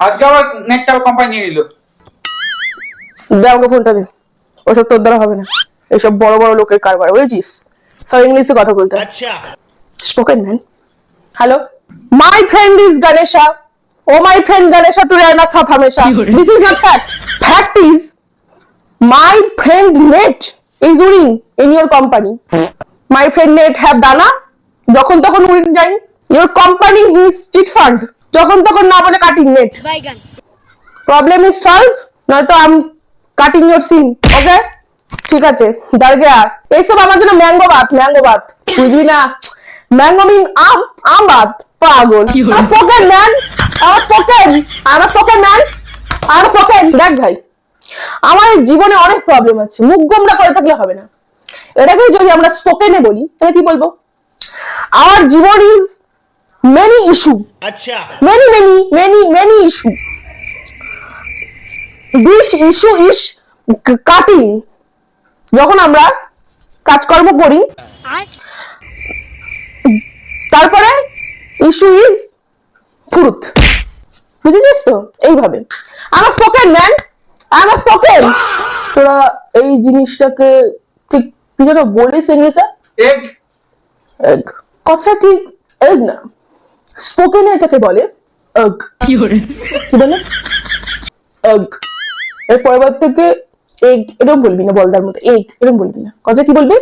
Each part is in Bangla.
আজকে আবার নেটটা কোম্পানি নিয়ে নিল। দে আমাকে ফোনটা দে, ওসব তোর দ্বারা হবে না, এইসব বড় বড় লোকের কারবার, বুঝেছিস? সব ইংলিশে কথা বলতে হয়। Spoken man. Hello, my friend is Ganesha. Oh my friend Ganesha, তুই আর না সাথ হামেশা। This is not fact. Fact is my friend net is wing in your company. My friend net have ডানা, যখন তখন উইং যাই। Your company is chit fund, যখন তখন না বলে cutting net. Problem is solve, নয়তো I am cutting your sin. Okay, ঠিক আছে, দাঁড়িয়ে আয়। এইসব আমার জন্য ম্যাঙ্গো ভাত, ম্যাঙ্গো ভাত, বুঝবি না? ম্যাঙ্গো মিন আম, আম ভাত, পাগল। স্পোকেন ম্যান, আমার স্পোকেন, আমার স্পোকেন ম্যান, আমার স্পোকেন। দেখ ভাই, আমার জীবনে অনেক প্রবলেম আছে, মুখ গোমরা করে থাকলে হবে না। এটাকে যদি আমরা স্পোকেনে বলি তাহলে কি বলবো? আমার জীবন ইজ মেনি ইস্যু, আচ্ছা, many many many many issue. This issue is cutting, যখন আমরা কাজকর্ম করি। তারপরে ইস্যু ইজ ফ্রুট, বুঝেছিস তো? এইভাবে আমার স্পোকেন ম্যান, আমার স্পোকেন। তোরা এই জিনিসটাকে ঠিক কি যেন বলিস ইংলিশে? এগ। এগ কথা ঠিক এগ না, স্পোকেনে এটাকে বলে এগ। কি বলে? এগ। এর পরের থেকে এগ এরকম বলবি না, বলদার মতো এগ এরকম বলবি না, কথা কি বলবি?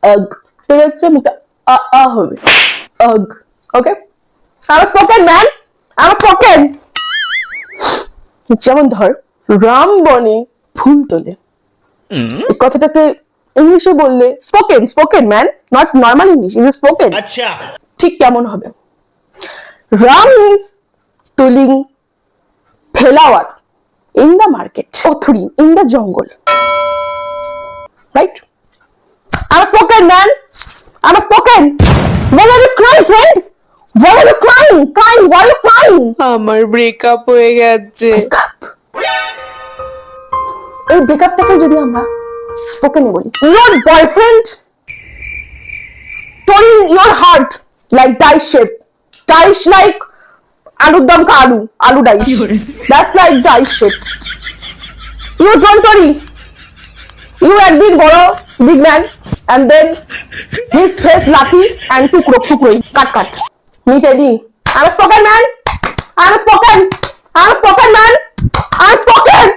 এগ। ঠিক আছে, মুখটা আ আ হবে, এগ। ওকে, আমার স্পোকেন ম্যান, আমার স্পোকেন। যেমন ধর, রাম বনে ফুল তোলে, এই কথাটাকে ইংলিশে বললে spoken, spoken man, not normal English, is spoken. আচ্ছা, ঠিক কেমন হবে? রাম ইজ তুলিং flower in the market, Othuri in the jungle, right? I'm a spoken man, I'm a spoken. Why are you crying, friend? Why are you crying? Crying? Why are you crying? আমার ব্রেকআপ হয়ে গেছে। এই ব্রেকআপটাকে যদি আমরা স্পোকেনে বলি, your boyfriend tore your heart like dice shape, dice like আলুর দম কা আলু, আলু dice, that's like dice shape. You don't worry, you একদিন বড় big man and then his face lucky and টুকরো টুকরোই কাট কাট। Me telling, I'm a spoken man, I'm a spoken, I'm a spoken man, I'm spoken.